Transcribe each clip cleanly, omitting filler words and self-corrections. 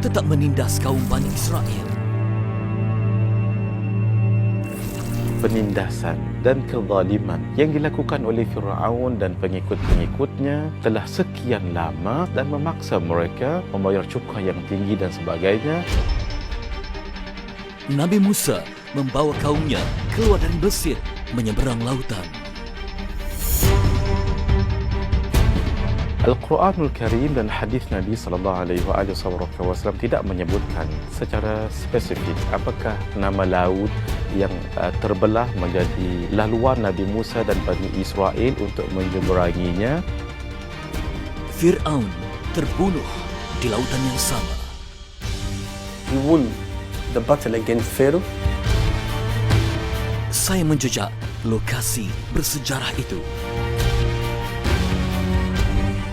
tetap menindas kaum Bani Israel. Penindasan dan kezaliman yang dilakukan oleh Firaun dan pengikut-pengikutnya telah sekian lama dan memaksa mereka membayar cukai yang tinggi dan sebagainya. Nabi Musa membawa kaumnya keluar dari Mesir menyeberang lautan. Al-Quranul Karim dan hadis Nabi SAW tidak menyebutkan secara spesifik apakah nama laut yang terbelah menjadi laluan Nabi Musa dan Bani Israel untuk menyeberanginya. Fir'aun terbunuh di lautan yang sama. He won the battle against Pharaoh. Saya menjejak lokasi bersejarah itu.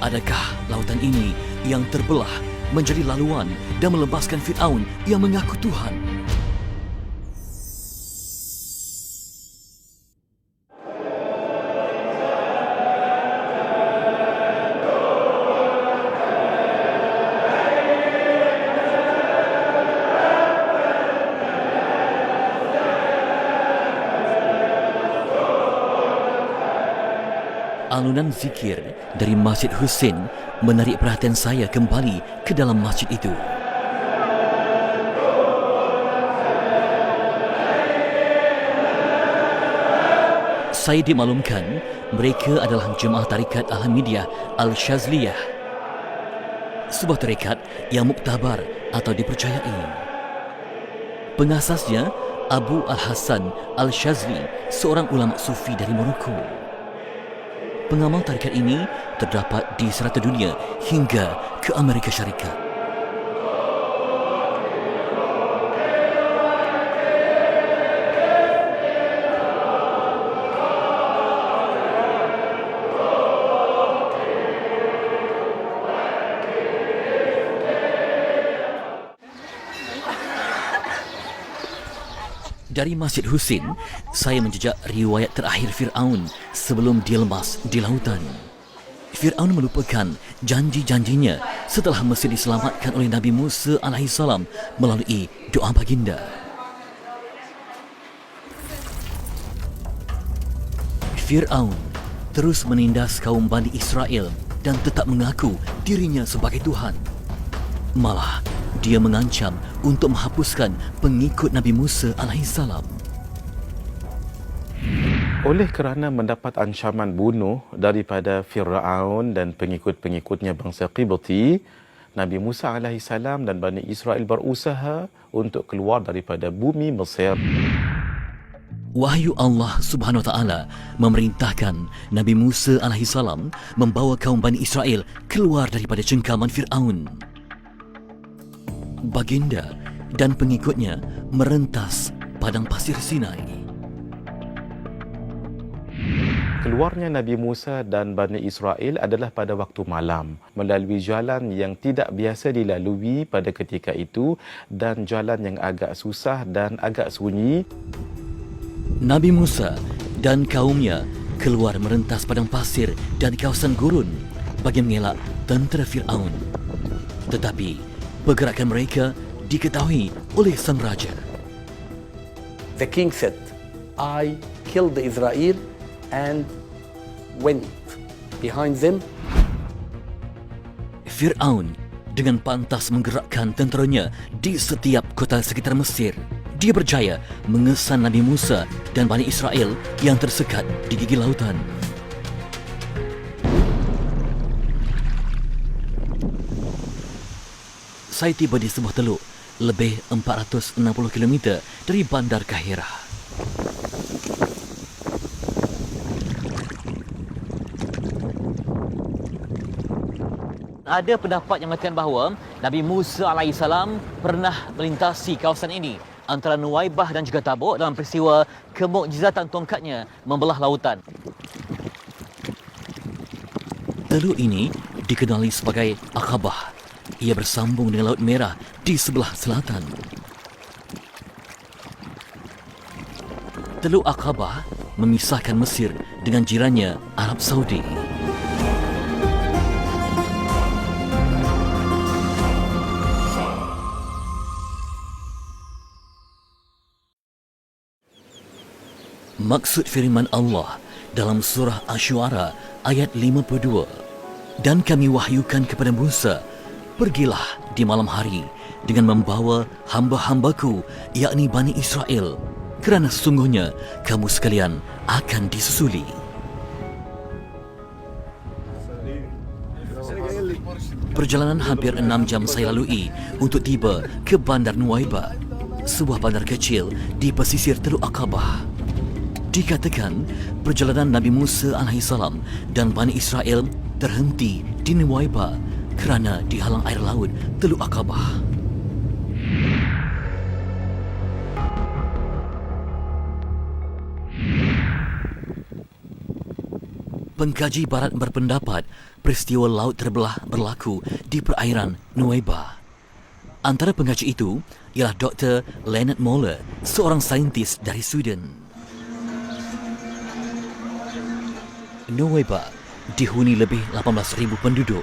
Adakah lautan ini yang terbelah menjadi laluan dan melepaskan Fir'aun yang mengaku Tuhan? Alunan zikir dari Masjid Husain menarik perhatian saya kembali ke dalam masjid itu. Saya dimaklumkan mereka adalah jemaah tarikat Ahmadiyah Al-Shazliyah, sebuah tarikat yang muktabar atau dipercayai. Pengasasnya Abu Al-Hasan Al-Shazli, seorang ulama sufi dari Morocco. Pengamal tarikat ini terdapat di serata dunia hingga ke Amerika Syarikat. Dari Masjid Husain, saya menjejak riwayat terakhir Fir'aun sebelum dia lemas di lautan. Fir'aun melupakan janji-janjinya setelah Mesir diselamatkan oleh Nabi Musa AS melalui doa baginda. Fir'aun terus menindas kaum Bani Israel dan tetap mengaku dirinya sebagai Tuhan. Malah, dia mengancam untuk menghapuskan pengikut Nabi Musa AS. Oleh kerana mendapat ancaman bunuh daripada Firaun dan pengikut-pengikutnya bangsa Qibti, Nabi Musa AS dan Bani Israel berusaha untuk keluar daripada bumi Mesir. Wahyu Allah Subhanahu Wa Taala memerintahkan Nabi Musa AS membawa kaum Bani Israel keluar daripada cengkaman Fir'aun. Baginda dan pengikutnya merentas padang pasir Sinai. Keluarnya Nabi Musa dan Bani Israel adalah pada waktu malam, melalui jalan yang tidak biasa dilalui pada ketika itu dan jalan yang agak susah dan agak sunyi. Nabi Musa dan kaumnya keluar merentas padang pasir dan kawasan gurun bagi mengelak tentera Fir'aun. Tetapi pergerakan mereka diketahui oleh sang raja. The king said, I killed the Israel and went behind them. Fir'aun dengan pantas menggerakkan tenteranya di setiap kota sekitar Mesir. Dia berjaya mengesan Nabi Musa dan Bani Israel yang tersekat di gigi lautan. Saya tiba di sebuah teluk lebih 460 km dari Bandar Kahirah. Ada pendapat yang mengatakan bahawa Nabi Musa AS pernah melintasi kawasan ini antara Nuwaibah dan juga Tabuk dalam peristiwa kemukjizatan tongkatnya membelah lautan. Teluk ini dikenali sebagai Aqabah. Ia bersambung dengan Laut Merah di sebelah selatan. Teluk Aqabah memisahkan Mesir dengan jirannya Arab Saudi. Maksud firman Allah dalam surah Asy-Syu'ara ayat 52. Dan kami wahyukan kepada Musa, pergilah di malam hari dengan membawa hamba-hambaku, yakni Bani Israel, kerana sesungguhnya kamu sekalian akan disusuli. Perjalanan hampir 6 jam saya lalui untuk tiba ke Bandar Nuwaiba, sebuah bandar kecil di pesisir Teluk Aqabah. Dikatakan perjalanan Nabi Musa AS dan Bani Israel terhenti di Nuwaiba kerana dihalang air laut Teluk Aqabah. Pengkaji barat berpendapat peristiwa laut terbelah berlaku di perairan Nuwaiba. Antara pengkaji itu ialah Dr. Leonard Moller, seorang saintis dari Sweden. Nuwaiba dihuni lebih 18,000 penduduk.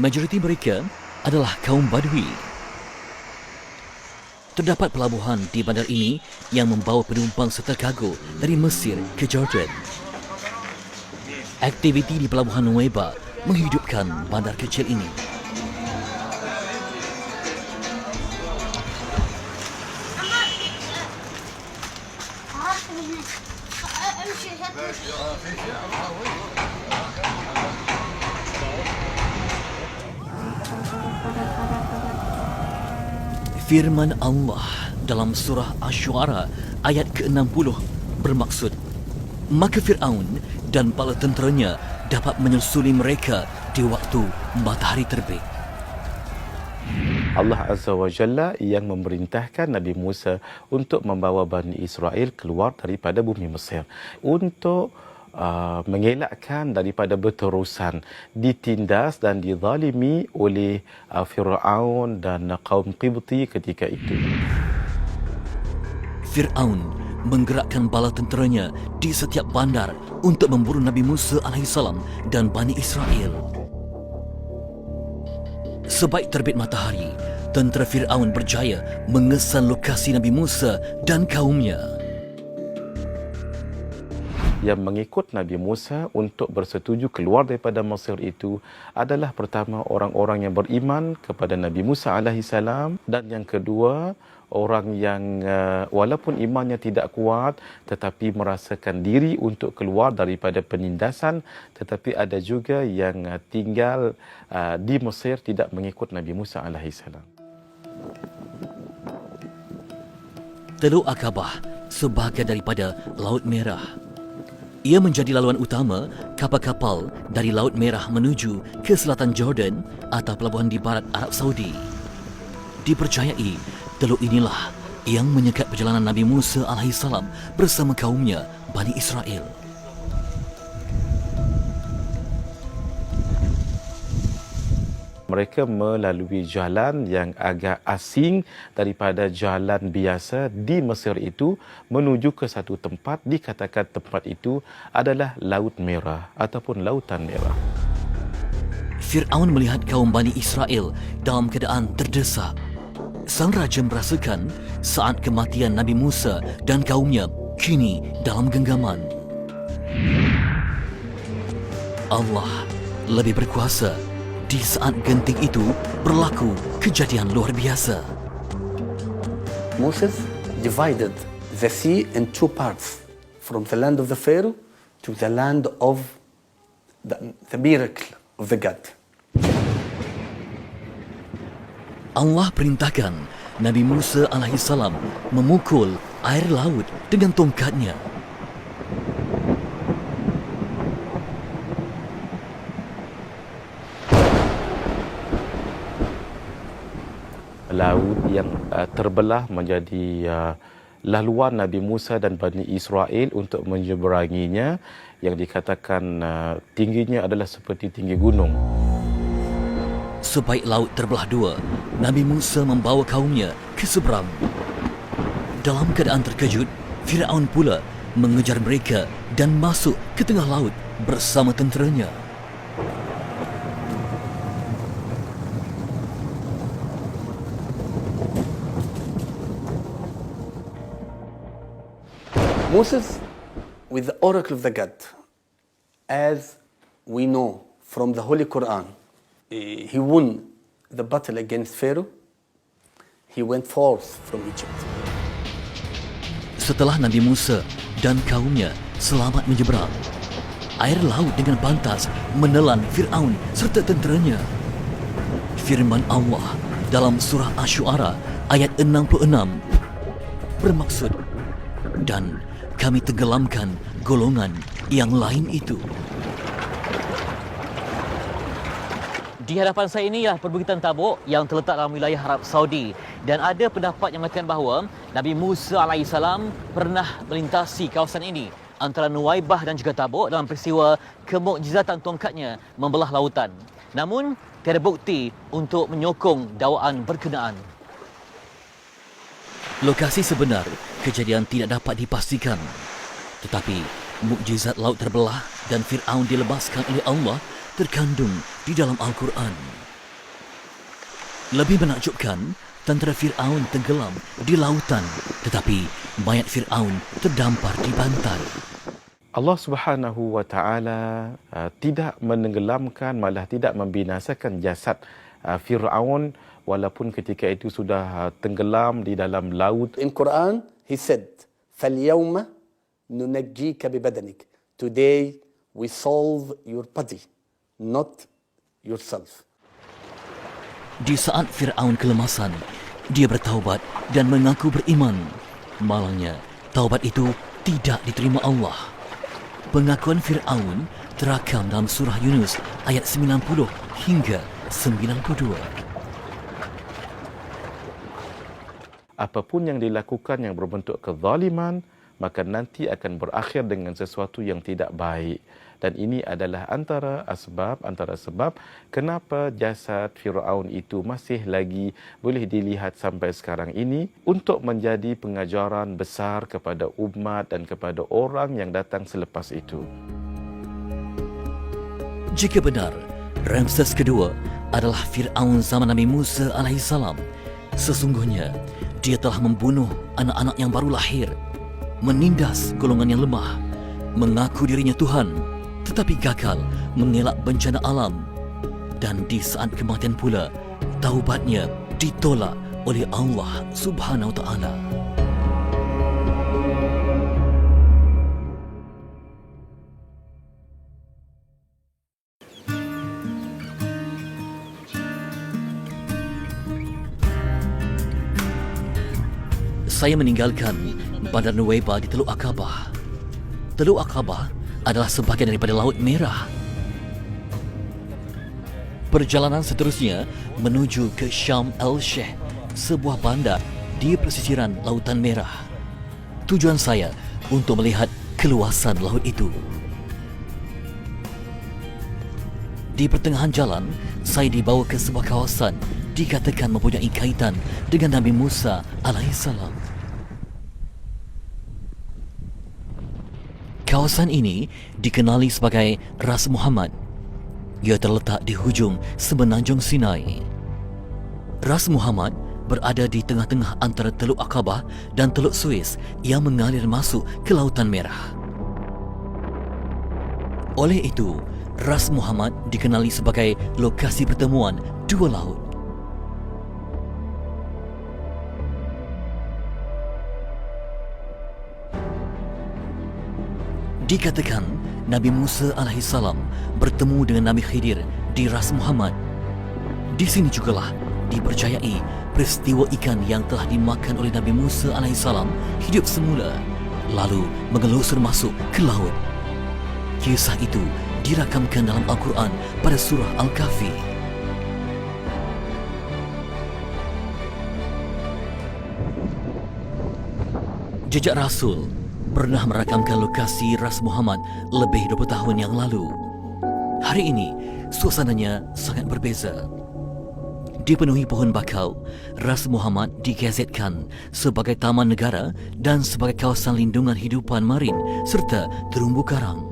Majoriti mereka adalah kaum Badui. Terdapat pelabuhan di bandar ini yang membawa penumpang serta kargo dari Mesir ke Jordan. Aktiviti di pelabuhan Nuwaiba menghidupkan bandar kecil ini. Firman Allah dalam surah Asy-Syu'ara ayat ke-60 bermaksud, maka Fir'aun dan bala tenteranya dapat menyusuli mereka di waktu matahari terbit. Allah Azza wa Jalla yang memerintahkan Nabi Musa untuk membawa Bani Israel keluar daripada bumi Mesir untuk mengelakkan daripada berterusan ditindas dan dizalimi oleh Fir'aun dan kaum Qibti ketika itu. Fir'aun menggerakkan bala tenteranya di setiap bandar untuk memburu Nabi Musa AS dan Bani Israel. Sebaik terbit matahari, tentera Fir'aun berjaya mengesan lokasi Nabi Musa dan kaumnya. Yang mengikut Nabi Musa untuk bersetuju keluar daripada Mesir itu adalah pertama orang-orang yang beriman kepada Nabi Musa AS, dan yang kedua orang yang walaupun imannya tidak kuat tetapi merasakan diri untuk keluar daripada penindasan, tetapi ada juga yang tinggal di Mesir tidak mengikut Nabi Musa AS. Teluk Aqabah sebahagian daripada Laut Merah. Ia menjadi laluan utama kapal-kapal dari Laut Merah menuju ke selatan Jordan atau pelabuhan di barat Arab Saudi. Dipercayai, teluk inilah yang menyekat perjalanan Nabi Musa AS bersama kaumnya Bani Israel. Mereka melalui jalan yang agak asing daripada jalan biasa di Mesir itu menuju ke satu tempat, dikatakan tempat itu adalah Laut Merah ataupun Lautan Merah. Fir'aun melihat kaum Bani Israel dalam keadaan terdesak. Sang raja merasakan saat kematian Nabi Musa dan kaumnya kini dalam genggaman. Allah lebih berkuasa. Di saat genting itu berlaku kejadian luar biasa. Moses divided the sea in two parts, from the land of the Pharaoh to the land of the miracle of the God. Allah perintahkan Nabi Musa AS memukul air laut dengan tongkatnya. Laut yang terbelah menjadi laluan Nabi Musa dan Bani Israel untuk menyeberanginya, yang dikatakan tingginya adalah seperti tinggi gunung. Sebaik laut terbelah dua, Nabi Musa membawa kaumnya ke seberang. Dalam keadaan terkejut, Fir'aun pula mengejar mereka dan masuk ke tengah laut bersama tenteranya. Moses, with the oracle of the God, as we know from the Holy Quran, he won the battle against Pharaoh. He went forth from Egypt. Setelah Nabi Musa dan kaumnya selamat menyeberang, air laut dengan pantas menelan Fir'aun serta tenteranya. Firman Allah dalam surah Asy-Syu'ara ayat 66 bermaksud, dan kami tenggelamkan golongan yang lain itu. Di hadapan saya ini ialah perbukitan Tabuk yang terletak dalam wilayah Arab Saudi, dan ada pendapat yang mengatakan bahawa Nabi Musa AS pernah melintasi kawasan ini antara Nuwaibah dan juga Tabuk dalam peristiwa kemukjizatan tongkatnya membelah lautan. Namun tiada bukti untuk menyokong dakwaan berkenaan. Lokasi sebenar kejadian tidak dapat dipastikan, tetapi mukjizat laut terbelah dan Fir'aun dilepaskan oleh Allah terkandung di dalam Al-Quran. Lebih menakjubkan, tentera Fir'aun tenggelam di lautan, tetapi mayat Fir'aun terdampar di pantai. Allah Subhanahu wa taala tidak menenggelamkan, malah tidak membinasakan jasad Firaun walaupun ketika itu sudah tenggelam di dalam laut. In Quran, he said, فَالْيَوْمَ نُنَجِّيكَ بِبَدَنِكَ. Today we solve your body, not yourself. Di saat Fir'aun kelemasan, dia bertaubat dan mengaku beriman. Malangnya, taubat itu tidak diterima Allah. Pengakuan Fir'aun terakam dalam surah Yunus ayat 90 hingga 92. Apapun yang dilakukan yang berbentuk kezaliman, maka nanti akan berakhir dengan sesuatu yang tidak baik. Dan ini adalah antara sebab kenapa jasad Firaun itu masih lagi boleh dilihat sampai sekarang ini untuk menjadi pengajaran besar kepada umat dan kepada orang yang datang selepas itu. Jika benar, Ramses kedua adalah Fir'aun zaman Nabi Musa AS, sesungguhnya dia telah membunuh anak-anak yang baru lahir, menindas golongan yang lemah, mengaku dirinya Tuhan, tetapi gagal mengelak bencana alam, dan di saat kematian pula taubatnya ditolak oleh Allah Subhanahu wa taala. Saya meninggalkan Bandar Nuwaibah di Teluk Aqabah. Teluk Aqabah adalah sebahagian daripada Laut Merah. Perjalanan seterusnya menuju ke Sharm el-Sheikh, sebuah bandar di pesisiran Lautan Merah. Tujuan saya untuk melihat keluasan laut itu. Di pertengahan jalan, saya dibawa ke sebuah kawasan dikatakan mempunyai kaitan dengan Nabi Musa alaihissalam. Kawasan ini dikenali sebagai Ras Muhammad. Ia terletak di hujung semenanjung Sinai. Ras Muhammad berada di tengah-tengah antara Teluk Aqabah dan Teluk Suez yang mengalir masuk ke Lautan Merah. Oleh itu, Ras Muhammad dikenali sebagai lokasi pertemuan dua laut. Dikatakan Nabi Musa alaihissalam bertemu dengan Nabi Khidir di Ras Muhammad. Di sini jugalah dipercayai peristiwa ikan yang telah dimakan oleh Nabi Musa alaihissalam hidup semula, lalu mengelusur masuk ke laut. Kisah itu dirakamkan dalam Al-Quran pada surah Al-Kahfi. Jejak Rasul pernah merakamkan lokasi Ras Muhammad lebih 20 tahun yang lalu. Hari ini, suasananya sangat berbeza. Dipenuhi pohon bakau, Ras Muhammad digazetkan sebagai taman negara dan sebagai kawasan lindungan hidupan marin serta terumbu karang.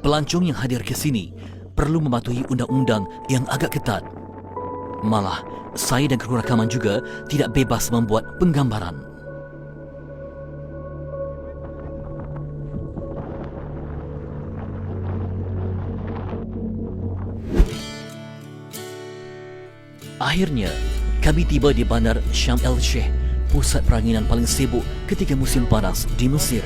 Pelancong yang hadir ke sini perlu mematuhi undang-undang yang agak ketat. Malah, saya dan kru rakaman juga tidak bebas membuat penggambaran. Akhirnya, kami tiba di bandar Sharm el-Sheikh, pusat peranginan paling sibuk ketika musim panas di Mesir.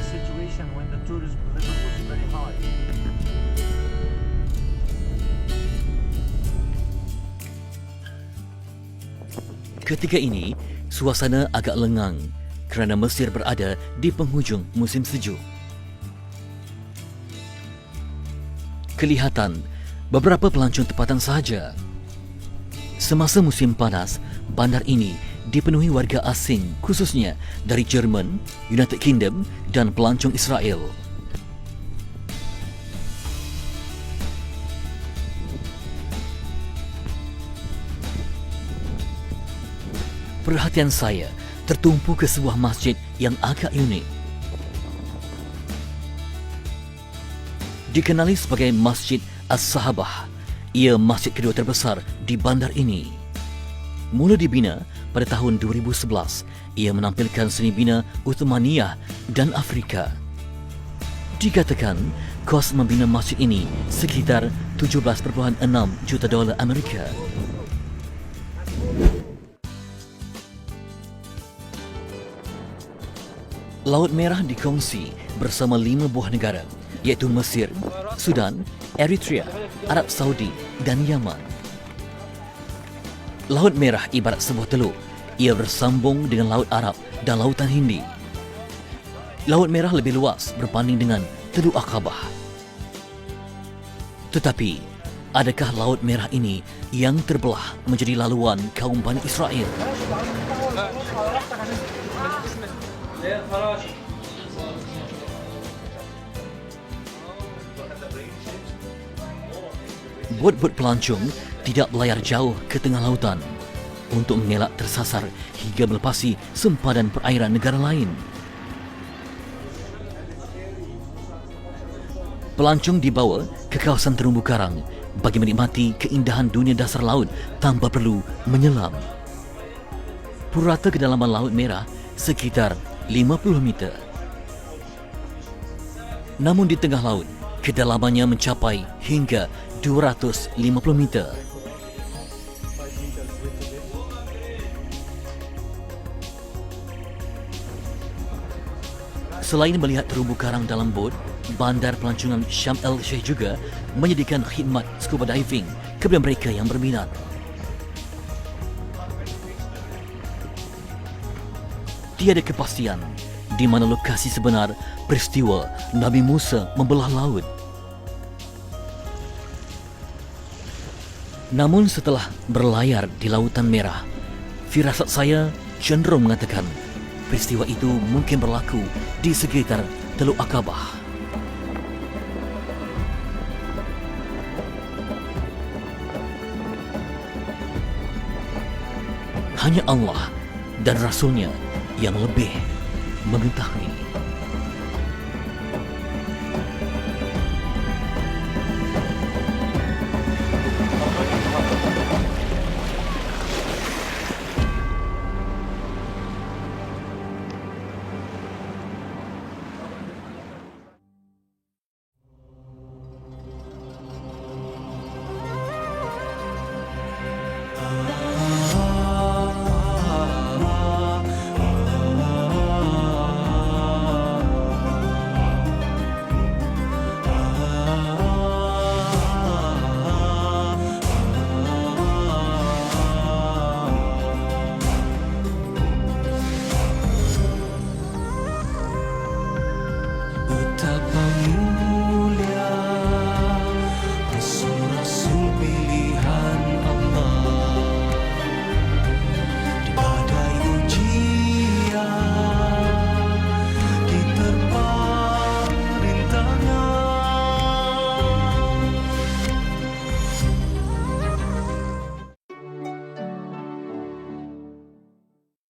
Ketika ini, suasana agak lengang kerana Mesir berada di penghujung musim sejuk. Kelihatan beberapa pelancong tempatan sahaja. Semasa musim panas, bandar ini dipenuhi warga asing, khususnya dari Jerman, United Kingdom dan pelancong Israel. Perhatian saya tertumpu ke sebuah masjid yang agak unik. Dikenali sebagai Masjid As-Sahabah, ia masjid kedua terbesar di bandar ini. Mula dibina pada tahun 2011, ia menampilkan seni bina Uthmaniyah dan Afrika. Dikatakan, kos membina masjid ini sekitar 17.6 juta dolar Amerika. Laut Merah dikongsi bersama 5 buah negara, iaitu Mesir, Sudan, Eritrea, Arab Saudi dan Yaman. Laut Merah ibarat sebuah teluk. Ia bersambung dengan Laut Arab dan Lautan Hindi. Laut Merah lebih luas berbanding dengan Teluk Aqabah. Tetapi, adakah Laut Merah ini yang terbelah menjadi laluan kaum Bani Israel? Bot-bot pelancong tidak berlayar jauh ke tengah lautan untuk mengelak tersasar hingga melepasi sempadan perairan negara lain. Pelancong dibawa ke kawasan terumbu karang bagi menikmati keindahan dunia dasar laut tanpa perlu menyelam. Purata kedalaman Laut Merah sekitar 50 meter. Namun di tengah laut, kedalamannya mencapai hingga 250 meter. Selain melihat terumbu karang dalam bot, bandar pelancongan Sharm el-Sheikh juga menyediakan khidmat scuba diving kepada mereka yang berminat. Tiada kepastian di mana lokasi sebenar peristiwa Nabi Musa membelah laut. Namun setelah berlayar di Lautan Merah, firasat saya cenderung mengatakan peristiwa itu mungkin berlaku di sekitar Teluk Aqabah. Hanya Allah dan Rasulnya yang lebih mengetahui.